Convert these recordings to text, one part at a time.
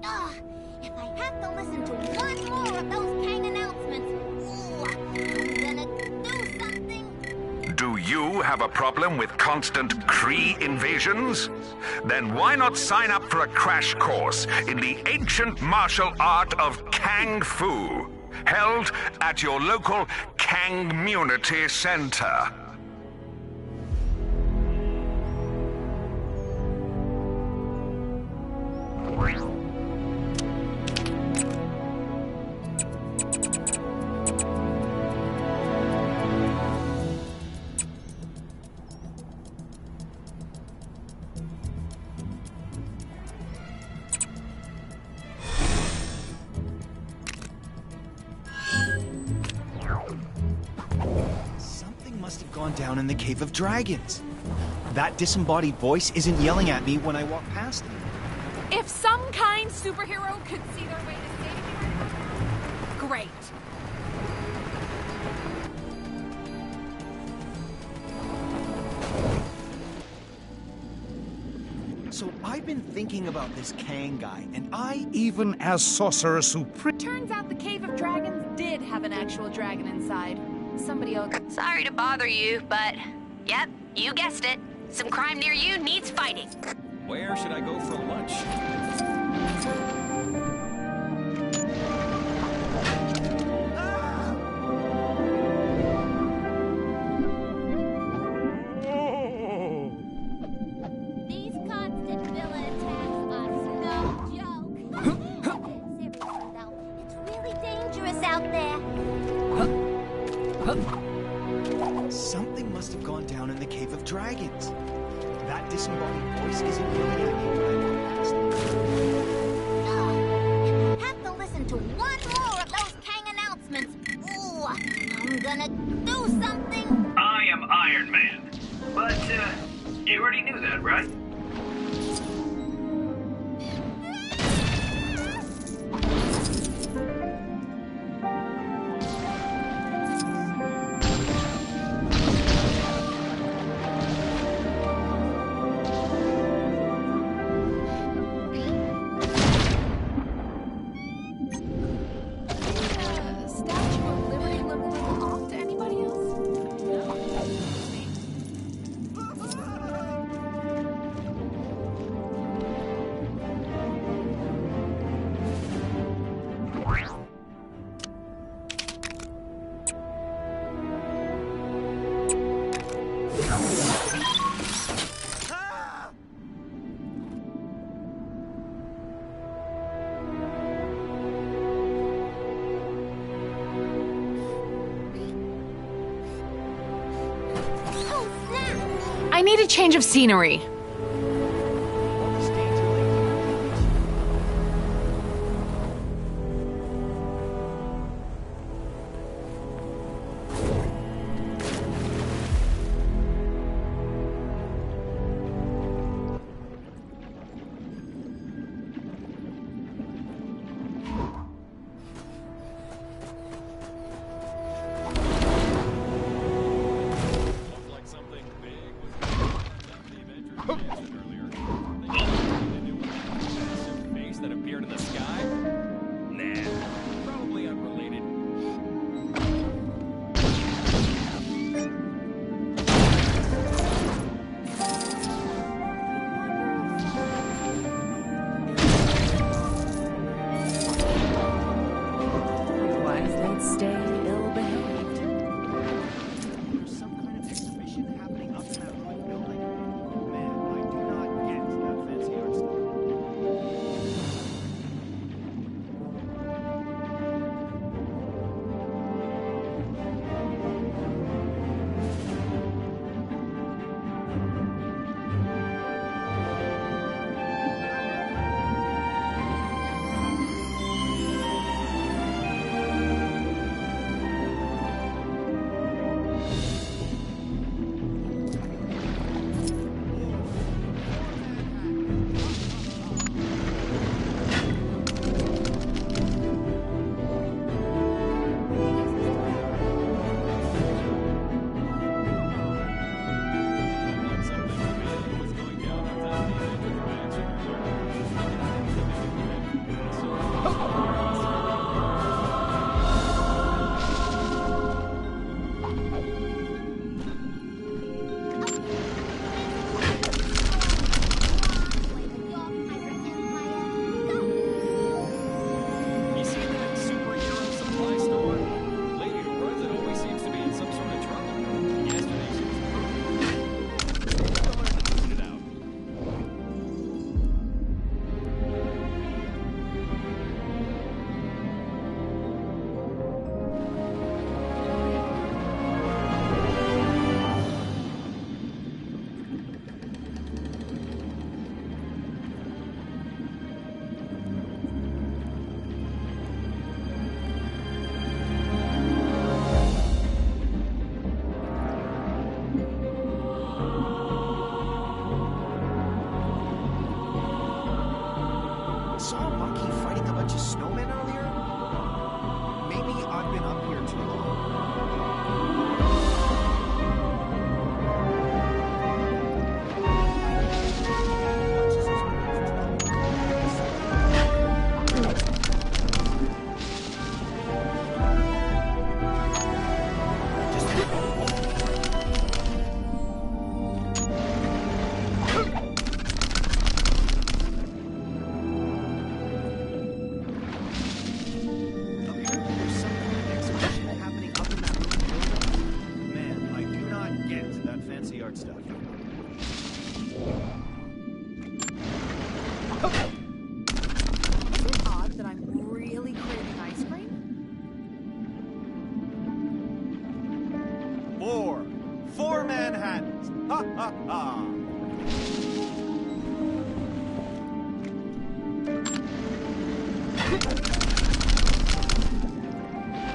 Ugh, if I have to listen to one more of those Kang announcements, ooh, I'm gonna do something. Do you have a problem with constant Kree invasions? Then why not sign up for a crash course in the ancient martial art of Kang Fu, held at your local Kangmunity Center? Something must have gone down in the Cave of Dragons. That disembodied voice isn't yelling at me when I walk past it. If some kind superhero could see their way to saving me right now, great. So I've been thinking about this Kang guy, and Even as Sorcerer Supreme. Turns out the Cave of Dragons did have an actual dragon inside. Somebody else. Sorry to bother you, but yep, you guessed it. Some crime near you needs fighting. Where should I go for lunch? These constant villain attacks are no joke. Seriously though, it's really dangerous out there. something must have gone down in the Cave of Dragons. That disembodied voice isn't yelling at me when I walk past it. Have to listen to one more of those Kang announcements. Ooh, I'm gonna do something. I am Iron Man. But, you already knew that, right? Statue of Liberty living off to anybody else? Oh, snap! I need a change of scenery. Looked like something big was going on at the Avengers. art stuff. Is it odd that I'm really craving ice cream? 4 Manhattans. Ha ha ha.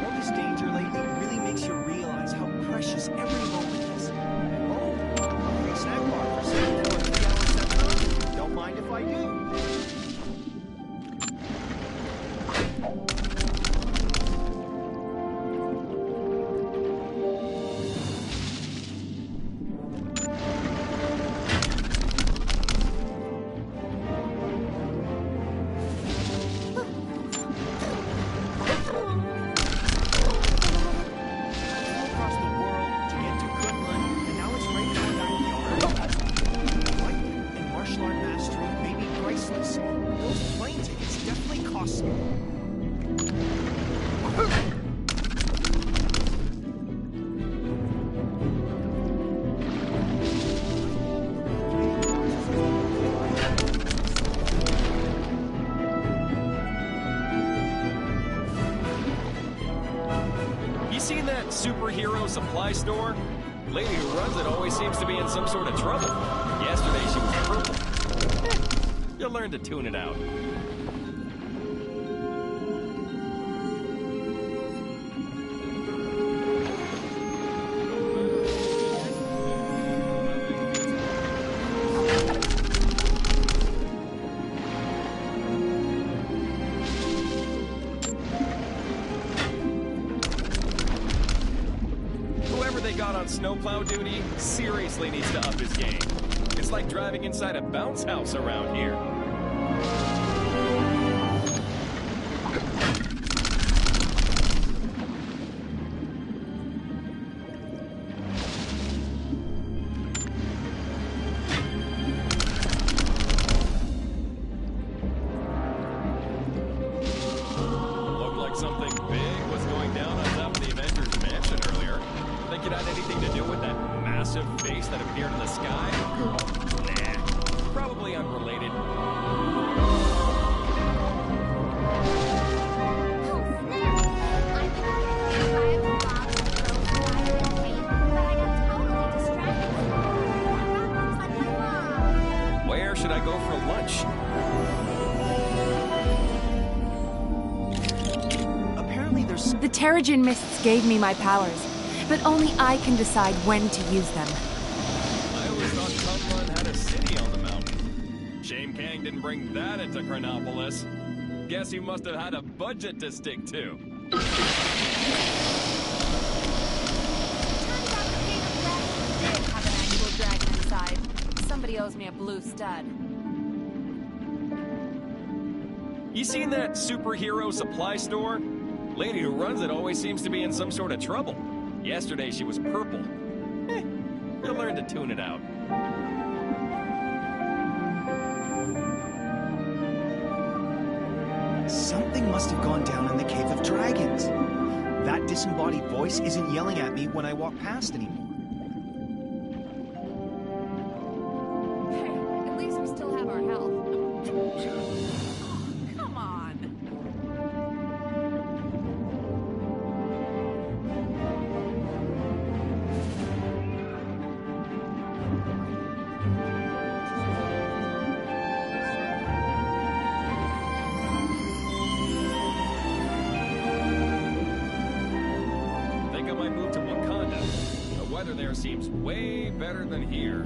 All this danger lately really makes you realize how precious every moment is. Oh, a free snack bar for sale for 3 hours 7 hours. Don't mind if I do. Across the world to get to Goodland, and now it's right in our backyard. Flight and martial art mastery may be priceless. Those plane tickets definitely cost me. You seen that superhero supply store? Lady who runs it always seems to be in some sort of trouble. Yesterday she was purple. You'll learn to tune it out. Whoever they got on snowplow duty seriously needs to up his game. It's like driving inside a bounce house around here. Looked like something big was going down on top of the Avengers mansion earlier. Think it had anything to do with that massive face that appeared in the sky? Nah, probably unrelated. Where should I go for lunch? Apparently there's The Terrigen mists gave me my powers, but only I can decide when to use them. I always thought Kunlun had a city on the mountain. Shame Kang didn't bring that into Chronopolis. Guess he must have had a budget to stick to. Turns out the King of Dragons did have an actual dragon inside. Somebody owes me a blue stud. You seen that superhero supply store? Lady who runs it always seems to be in some sort of trouble. Yesterday she was purple. You'll learn to tune it out. something must have gone down in the Cave of Dragons. That disembodied voice isn't yelling at me when I walk past anymore. Hey, at least we still have our health. Come on. Think I might move to Wakanda. The weather there seems way better than here.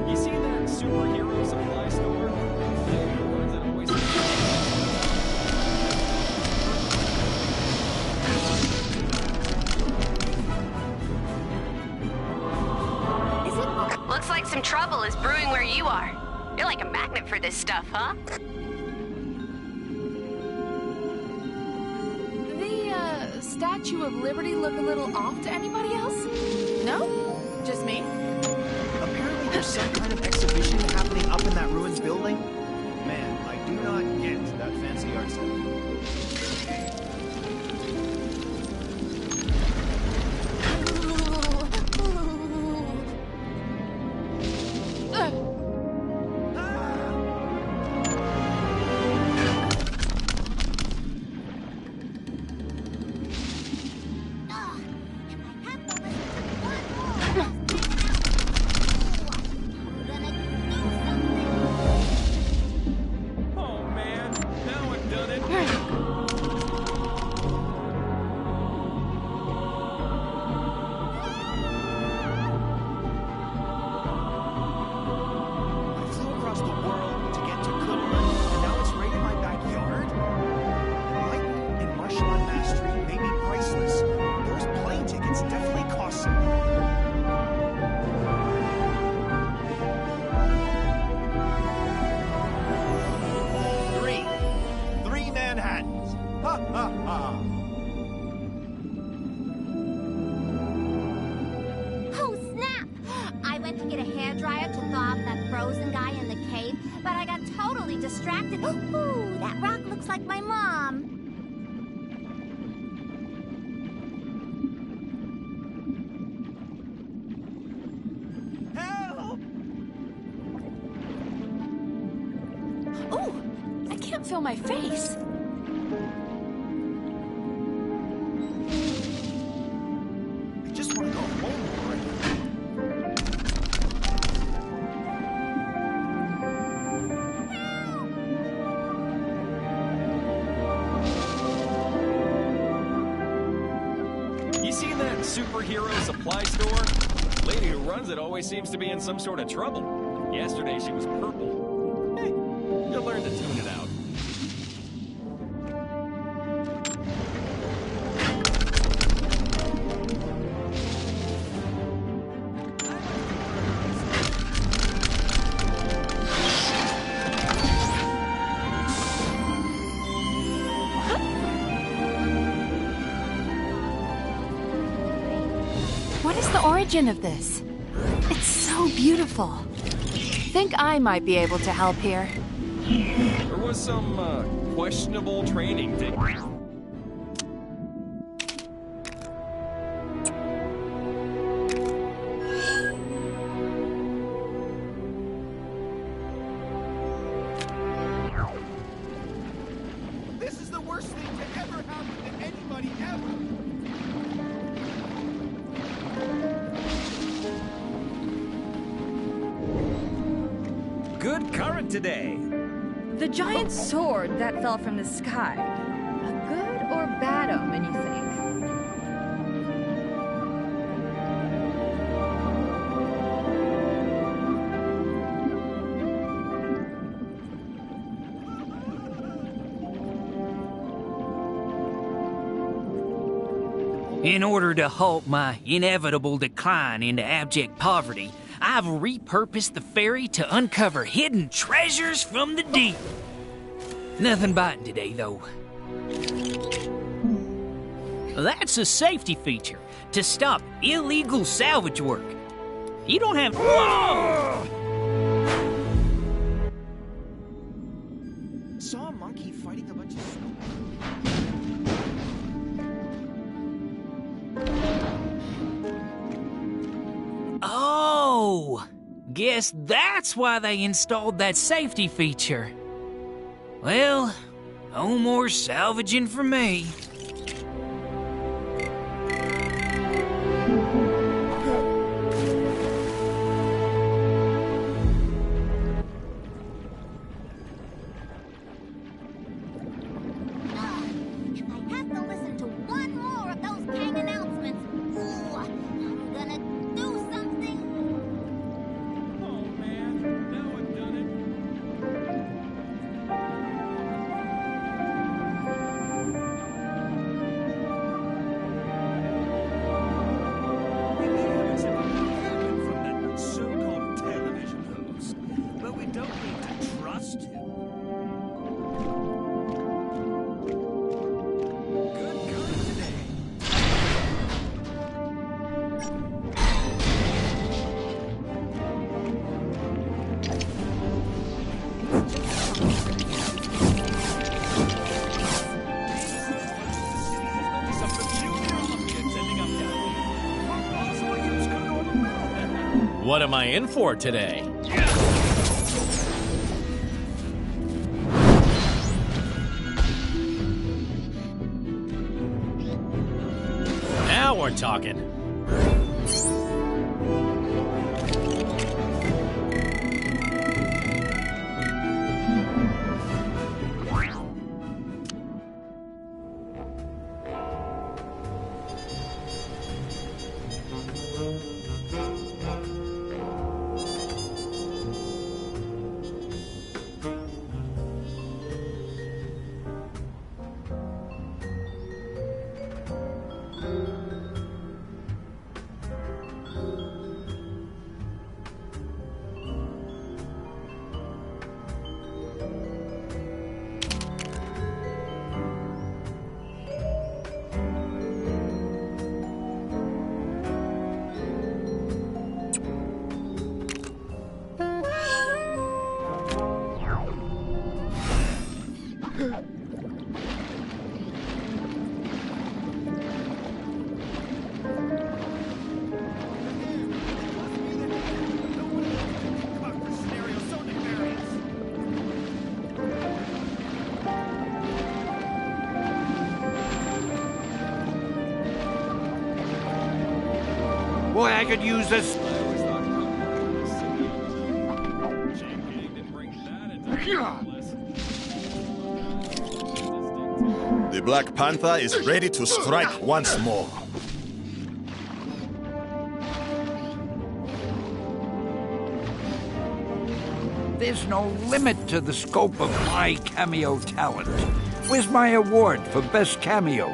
You see that superhero supply store? Lady who runs it always Looks like some trouble is brewing where you are. You're like a magnet for this stuff, huh? The Statue of Liberty look a little off to anybody else? No? Just me? Apparently there's some kind of exhibition happening up in that ruined building. Man, I do not get that fancy art stuff. Oh, snap! I went to get a hairdryer to thaw off that frozen guy in the cave, but I got totally distracted. Ooh, that rock looks like my mom. Help! Oh, I can't feel my face. I just want to go home already. You seen that superhero supply store? Lady who runs it always seems to be in some sort of trouble. Yesterday she was purple. Hey, you'll learn to tune it out. What is the origin of this? It's so beautiful. Think I might be able to help here. There was some questionable training thing. This is the worst thing to ever happen to anybody ever. Good current today. The giant sword that fell from the sky. A good or bad omen, you think? In order to halt my inevitable decline into abject poverty, I've repurposed the ferry to uncover hidden treasures from the deep. Nothing biting today, though. That's a safety feature to stop illegal salvage work. You don't have... Whoa! Saw a monkey fighting a bunch of snow. Oh! Guess that's why they installed that safety feature. Well, no more salvaging for me. If I have to listen to one more of those Kang announcements, ooh, I'm gonna do something. Oh man, now I've done We may have accepted payment from that so-called television host, but we don't need to trust him. Good current today. Some peculiar objects ending up down here. What am I in for today? Now we're talking. Boy, I could use this. The Black Panther is ready to strike once more. There's no limit to the scope of my cameo talent. Where's my award for best cameo?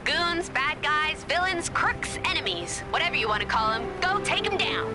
Goons, bad guys, villains, crooks, enemies, whatever you want to call them, go take them down.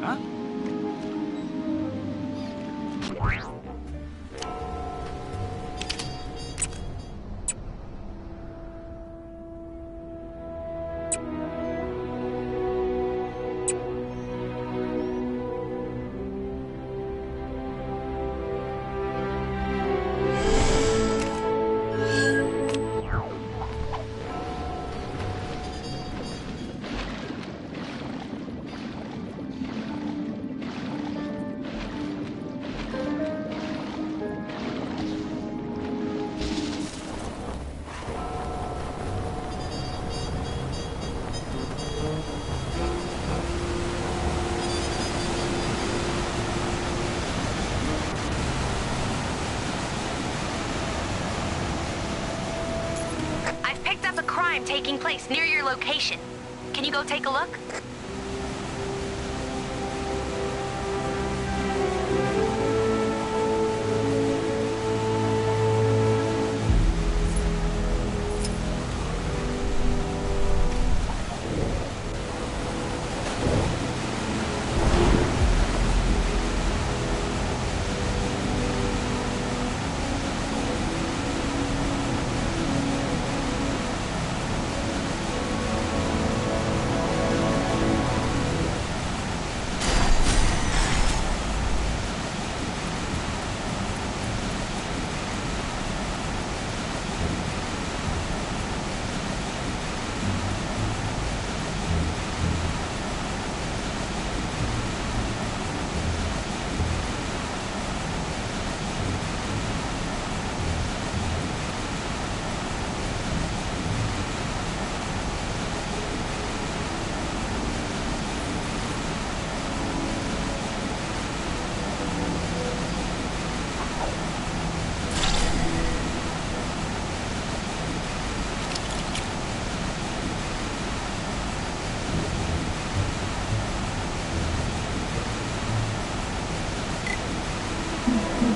Huh? Taking place near your location. Can you go take a look?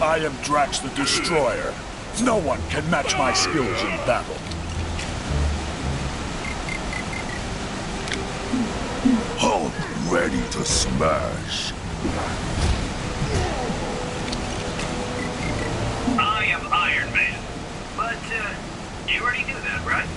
I am Drax the Destroyer. No one can match my skills in battle. Hulk ready to smash. I am Iron Man. But, you already knew that, right?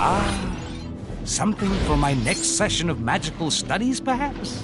Ah, something for my next session of magical studies, perhaps?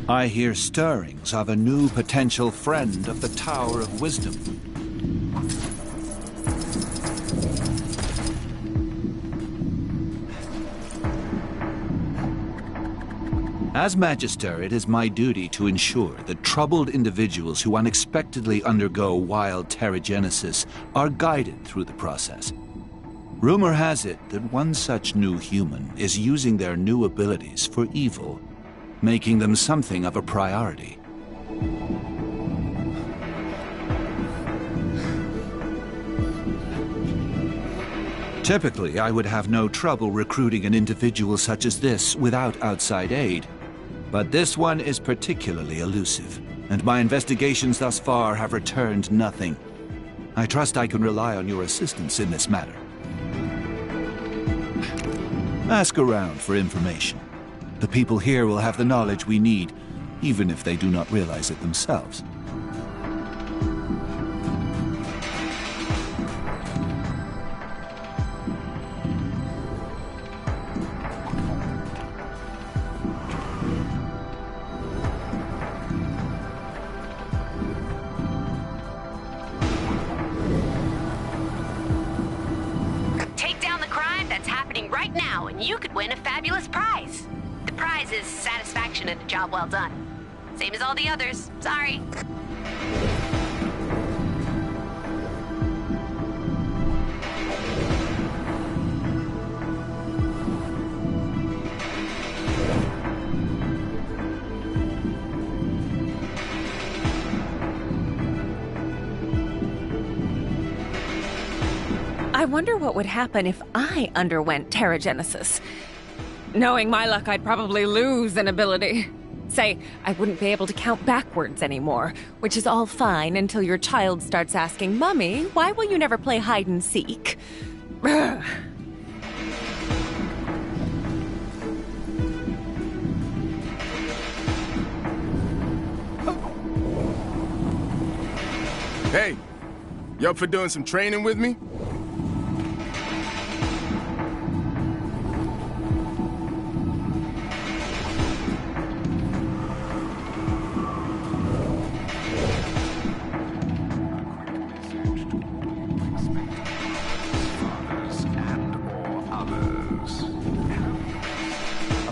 I hear stirrings of a new potential friend of the Tower of Wisdom. As Magister, it is my duty to ensure that troubled individuals who unexpectedly undergo wild terrigenesis are guided through the process. Rumor has it that one such new human is using their new abilities for evil, making them something of a priority. Typically, I would have no trouble recruiting an individual such as this without outside aid. But this one is particularly elusive, and my investigations thus far have returned nothing. I trust I can rely on your assistance in this matter. Ask around for information. The people here will have the knowledge we need, even if they do not realize it themselves. You could win a fabulous prize. The prize is satisfaction at a job well done. Same as all the others. Sorry. I wonder what would happen if I underwent terrigenesis. Knowing my luck, I'd probably lose an ability. Say, I wouldn't be able to count backwards anymore, which is all fine until your child starts asking, "Mummy, why will you never play hide and seek?" Hey, you up for doing some training with me?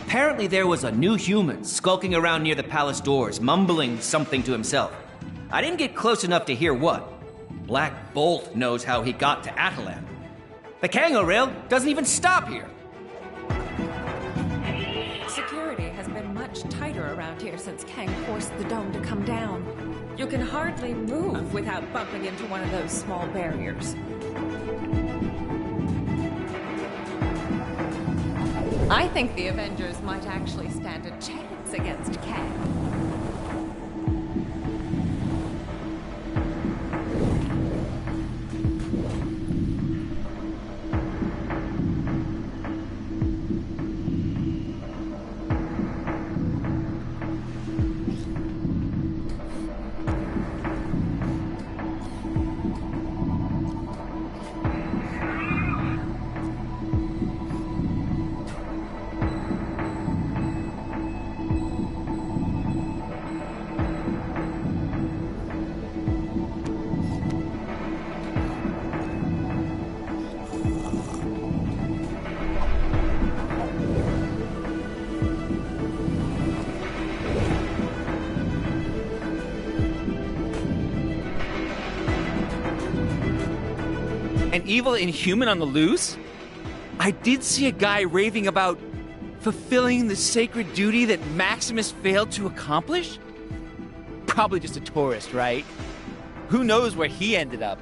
Apparently there was a new human skulking around near the palace doors, mumbling something to himself. I didn't get close enough to hear what. Black Bolt knows how he got to Atalan. The Kango rail doesn't even stop here. Security has been much tighter around here since Kang forced the dome to come down. You can hardly move without bumping into one of those small barriers. I think the Avengers might actually stand a chance against Kang. An evil inhuman on the loose? I did see a guy raving about fulfilling the sacred duty that Maximus failed to accomplish? Probably just a tourist, right? Who knows where he ended up?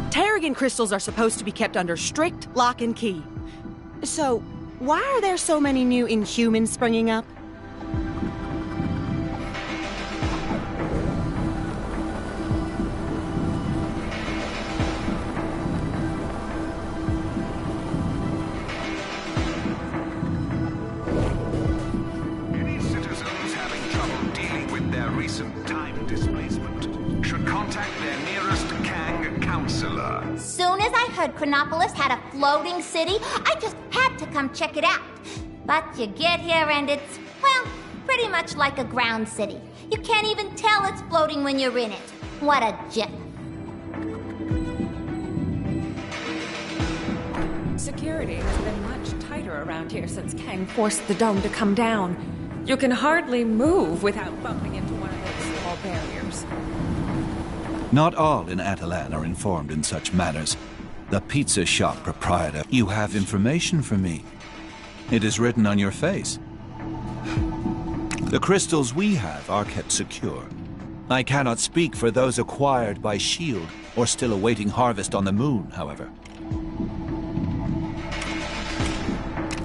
Terrigen crystals are supposed to be kept under strict lock and key. So, why are there so many new Inhumans springing up? Any citizens having trouble dealing with their recent time displacement should contact their nearest Kang counselor. Soon as I heard Chronopolis had a floating city, I just had to come check it out. But you get here and it's, well, pretty much like a ground city. You can't even tell it's floating when you're in it. What a gem. Security has been much tighter around here since Kang forced the dome to come down. You can hardly move without bumping into one of those small barriers. Not all in Atalan are informed in such matters. The pizza shop proprietor, you have information for me. It is written on your face. The crystals we have are kept secure. I cannot speak for those acquired by S.H.I.E.L.D. or still awaiting harvest on the moon, however.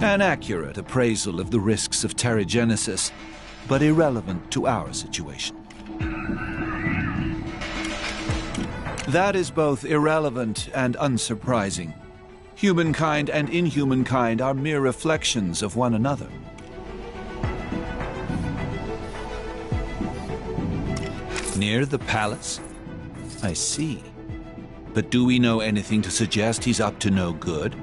An accurate appraisal of the risks of terrigenesis, but irrelevant to our situation. That is both irrelevant and unsurprising. Humankind and inhumankind are mere reflections of one another. Near the palace? I see. But do we know anything to suggest he's up to no good?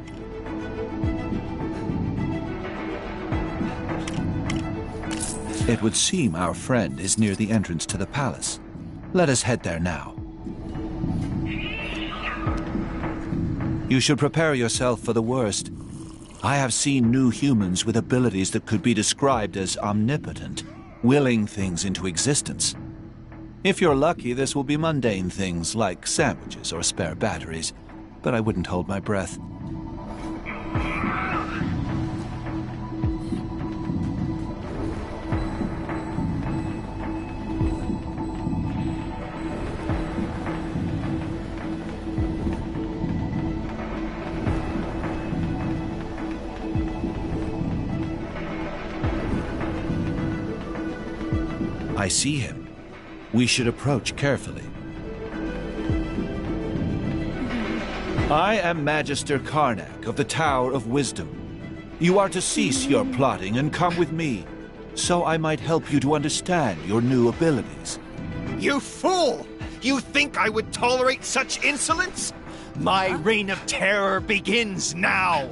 It would seem our friend is near the entrance to the palace. Let us head there now. You should prepare yourself for the worst. I have seen new humans with abilities that could be described as omnipotent, willing things into existence. If you're lucky, this will be mundane things like sandwiches or spare batteries, but I wouldn't hold my breath. I see him. We should approach carefully. I am Magister Karnak of the Tower of Wisdom. You are to cease your plotting and come with me, so I might help you to understand your new abilities. You fool! You think I would tolerate such insolence? My reign of terror begins now!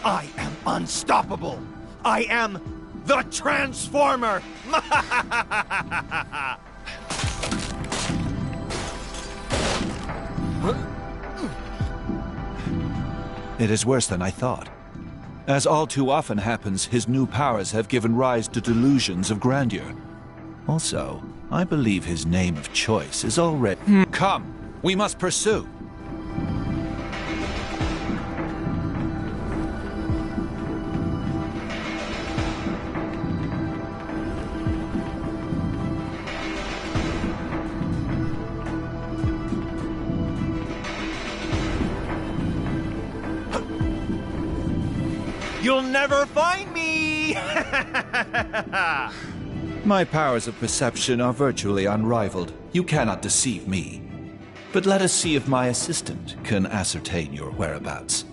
I am unstoppable! I am the Transformer! It is worse than I thought. As all too often happens, his new powers have given rise to delusions of grandeur. Also, I believe his name of choice is already... Come, we must pursue. You'll never find me! My powers of perception are virtually unrivaled. You cannot deceive me. But let us see if my assistant can ascertain your whereabouts.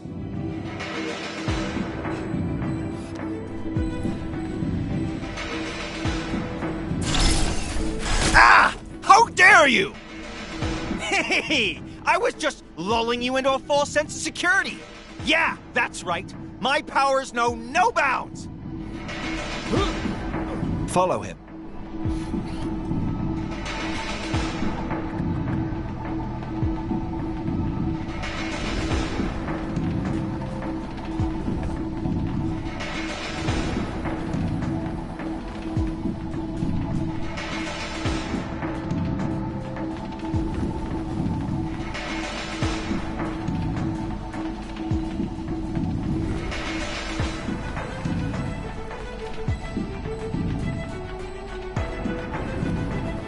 Ah! How dare you! Hey! I was just lulling you into a false sense of security. Yeah, that's right. My powers know no bounds! Follow him.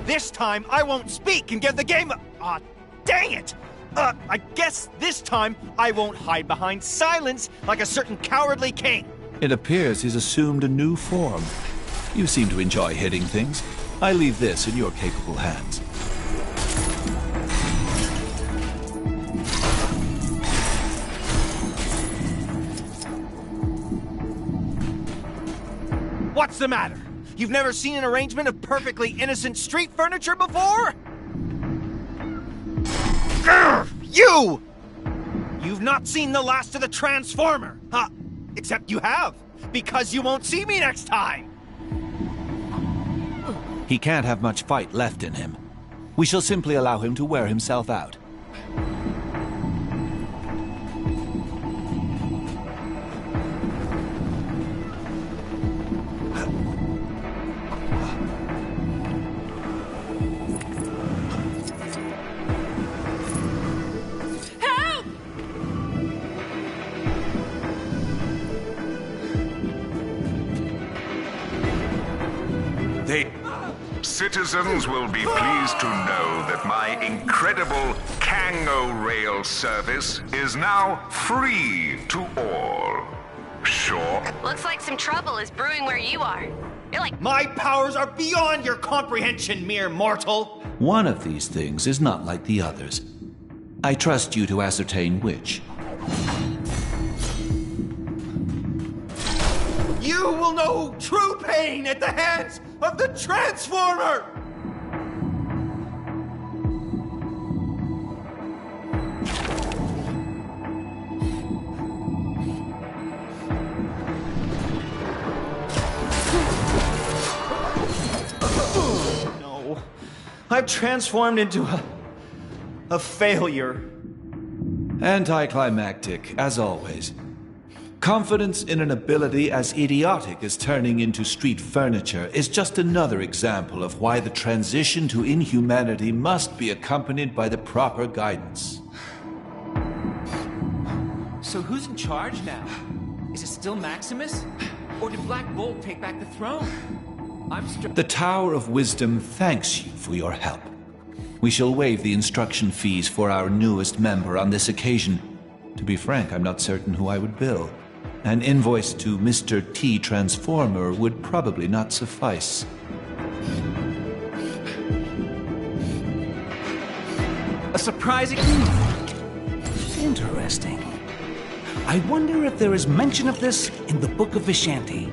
This time, I won't speak and give the game a... Aw, dang it! I guess this time, I won't hide behind silence like a certain cowardly king. It appears he's assumed a new form. You seem to enjoy hitting things. I leave this in your capable hands. What's the matter? You've never seen an arrangement of perfectly innocent street furniture before? Grr! You! You've not seen the last of the Transformer! Except you have, because you won't see me next time! He can't have much fight left in him. We shall simply allow him to wear himself out. Citizens will be pleased to know that my incredible Kango Rail service is now free to all. Sure. Looks like some trouble is brewing where you are. You're like... My powers are beyond your comprehension, mere mortal! One of these things is not like the others. I trust you to ascertain which. You will know true pain at the hands of the Transformer! No. I've transformed into a failure. Anticlimactic, as always. Confidence in an ability as idiotic as turning into street furniture is just another example of why the transition to inhumanity must be accompanied by the proper guidance. So who's in charge now? Is it still Maximus? Or did Black Bolt take back the throne? The Tower of Wisdom thanks you for your help. We shall waive the instruction fees for our newest member on this occasion. To be frank, I'm not certain who I would bill. An invoice to Mr. T. Transformer would probably not suffice. A surprising... Interesting. I wonder if there is mention of this in the Book of Vishanti.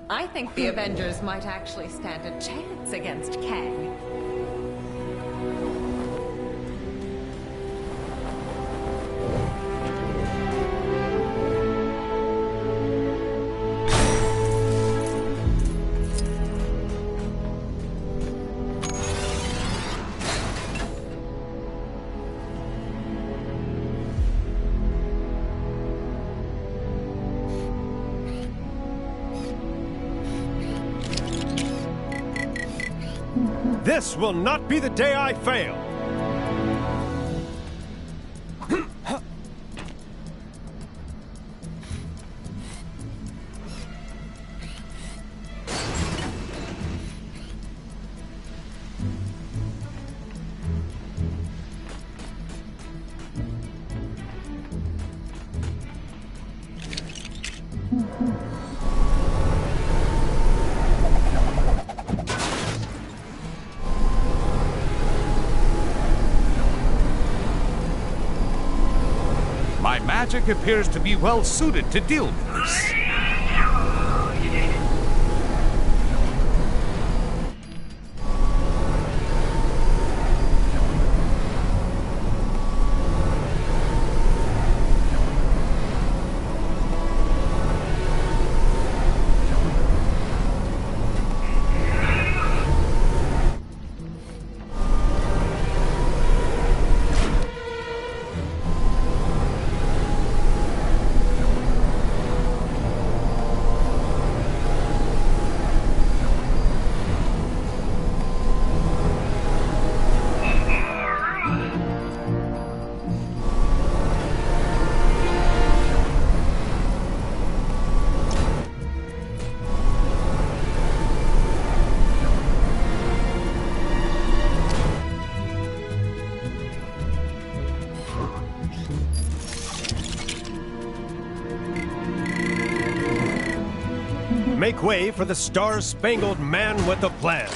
I think the Avengers might actually stand a chance against Kang. This will not be the day I fail! My magic appears to be well suited to deal with this. Make way for the star-spangled man with a plan.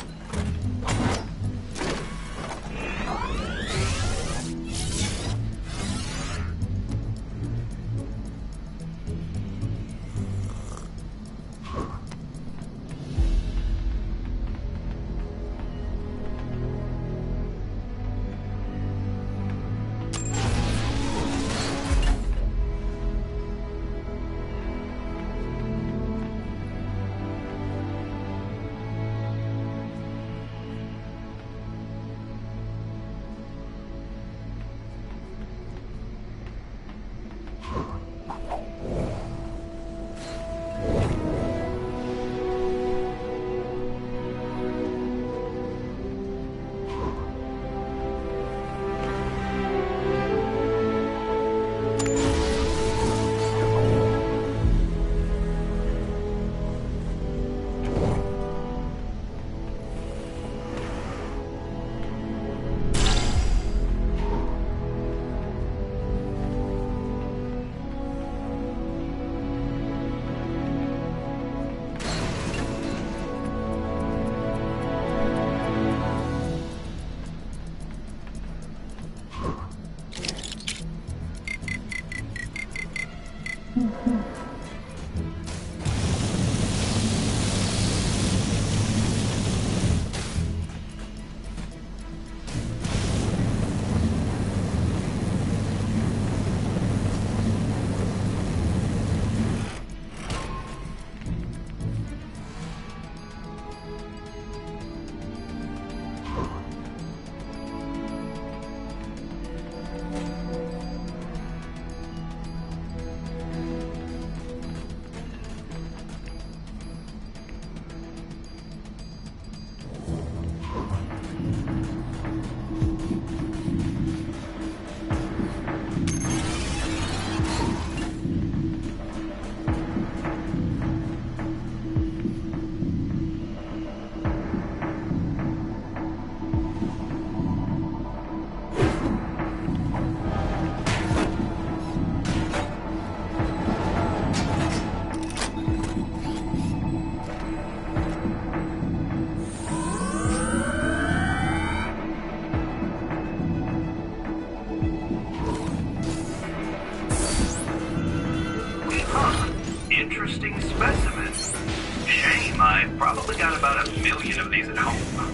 Interesting specimen. Shame, I've probably got about 1 million of these at home.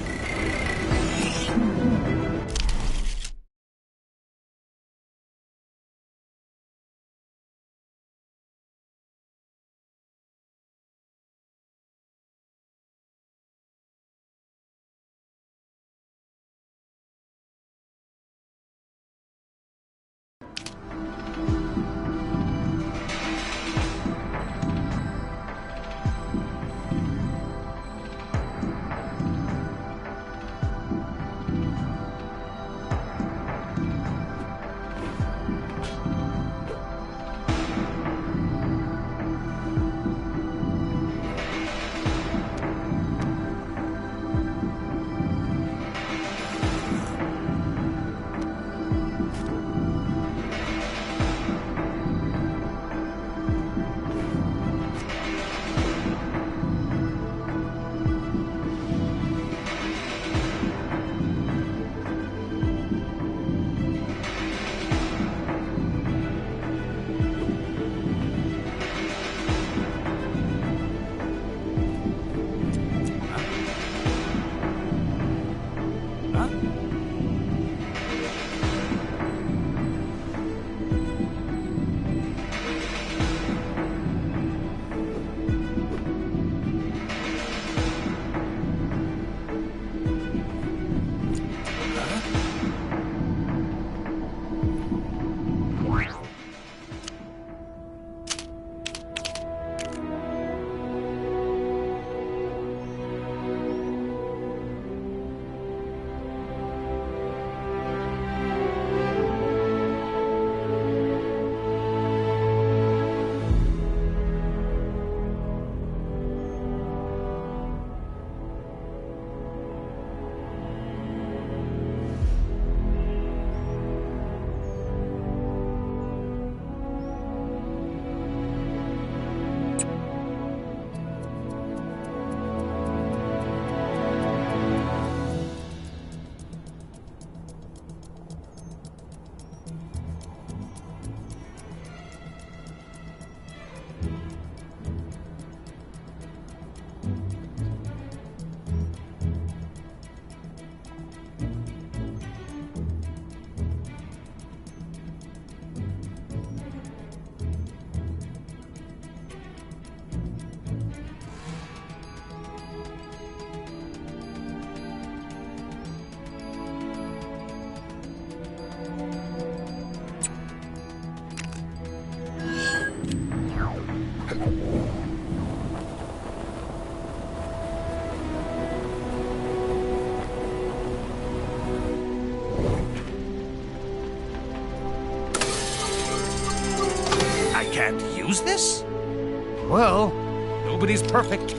use this? Well, nobody's perfect.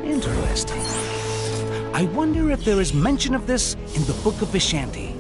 Interesting. I wonder if there is mention of this in the Book of Vishanti.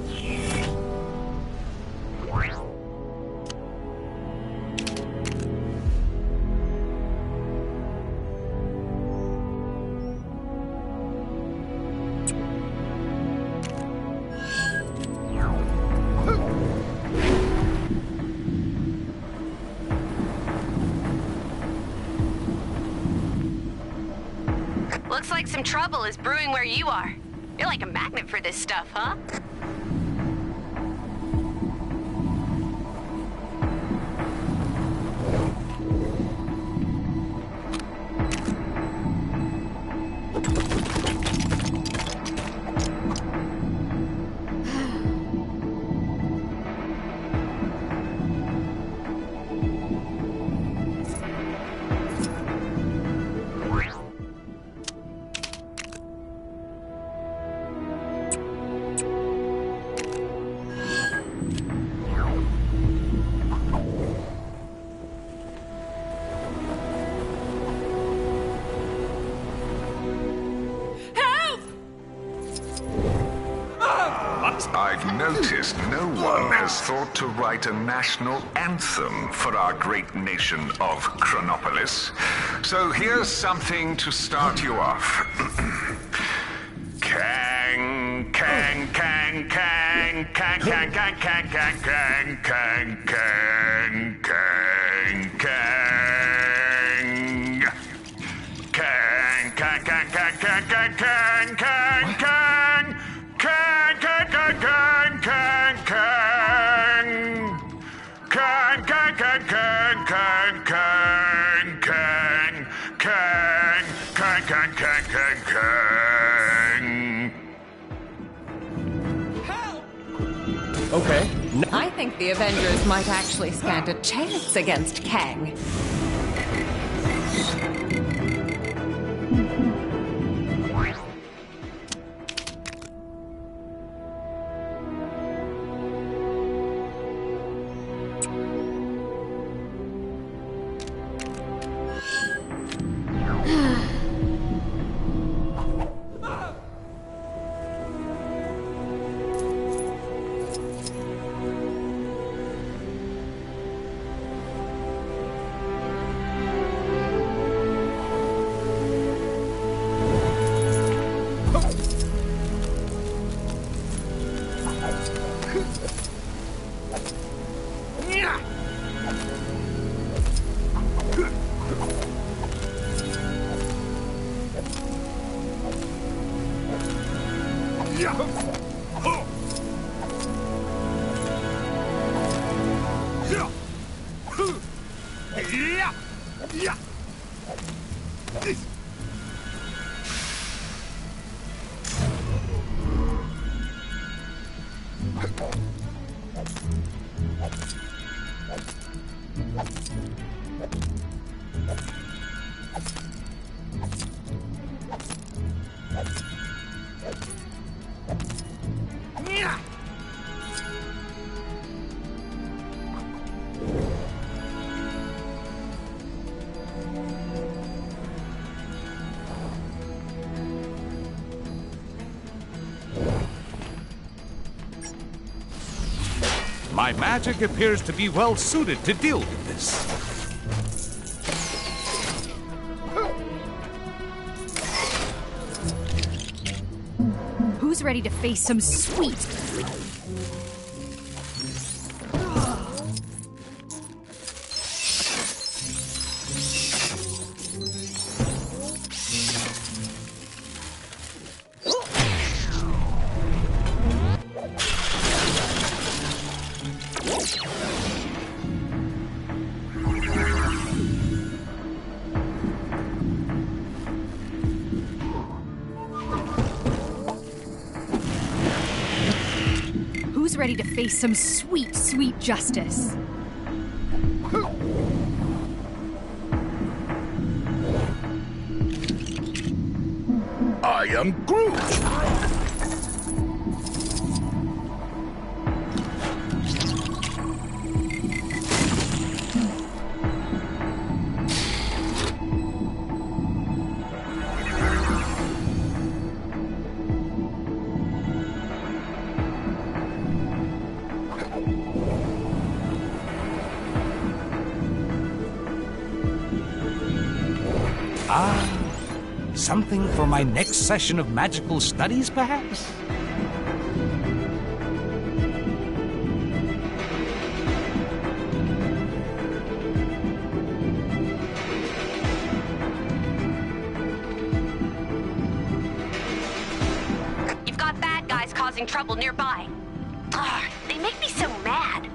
Looks like some trouble is brewing where you are. You're like a magnet for this stuff, huh? I've noticed no one has thought to write a national anthem for our great nation of Chronopolis. So here's something to start you off. Kang, kang, kang, kang, kang, kang, kang, kang, kang, kang, kang, kang, kang, kang. Kang, kang, kang, kang, kang, kang, kang, kang, kang. Kang, kang, kang, kang, kang, kang. Kang, kang, kang, kang, kang, kang, kang. Kang, kang, kang, kang, kang, kang. Okay. I think the Avengers might actually stand a chance against Kang. My magic appears to be well suited to deal with this. Who's ready to face some sweet? Ready to face some sweet, sweet justice. I am Groot. Something for my next session of magical studies, perhaps? You've got bad guys causing trouble nearby. Ugh, they make me so mad.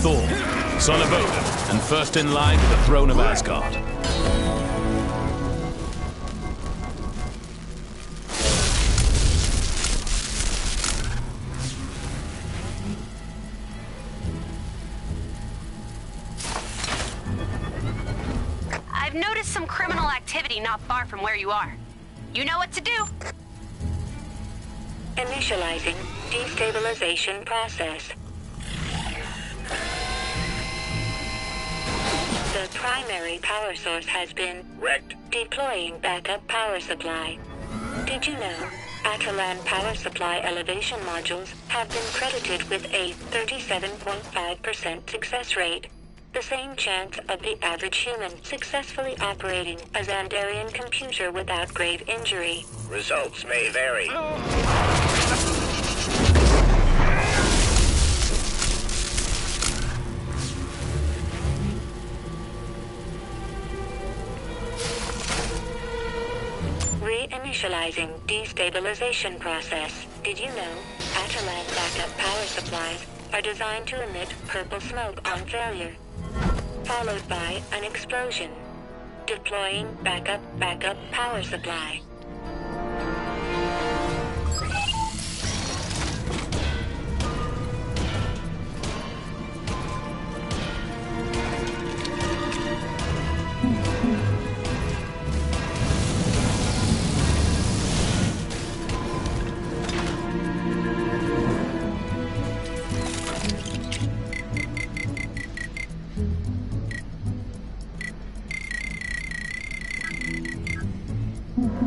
Thor, son of Odin, and first in line to the throne of Asgard. I've noticed some criminal activity not far from where you are. You know what to do. Initializing destabilization process. The primary power source has been wrecked. Deploying backup power supply. Did you know Atalan power supply elevation modules have been credited with a 37.5% success rate? The same chance of the average human successfully operating a Xandarian computer without grave injury. Results may vary. Reinitializing destabilization process. Did you know Atalan backup power supplies are designed to emit purple smoke on failure, followed by an explosion? Deploying backup power supply.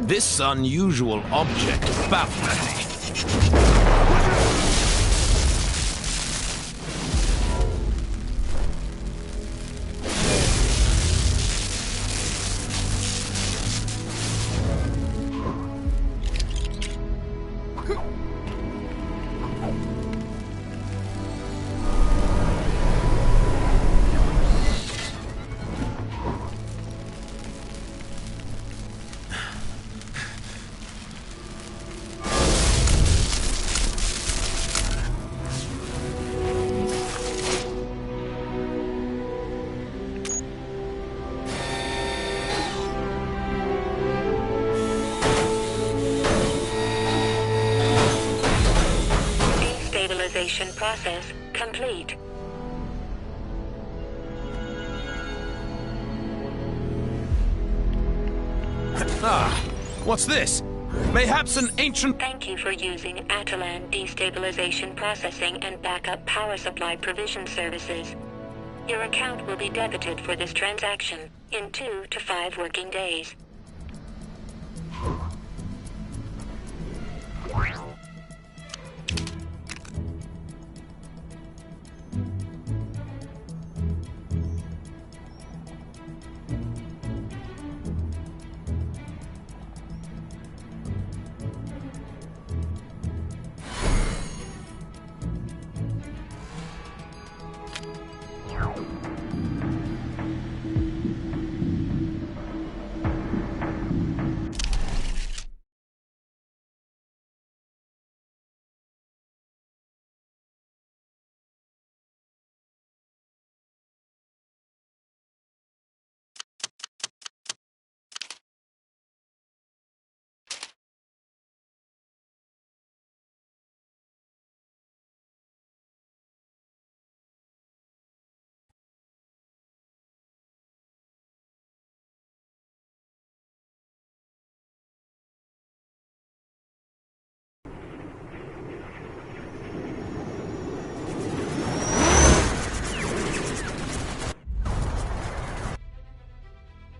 This unusual object baffles me. Process complete. What's this? Mayhaps an ancient... Thank you for using Atalan destabilization processing and backup power supply provision services. Your account will be debited for this transaction in 2 to 5 working days.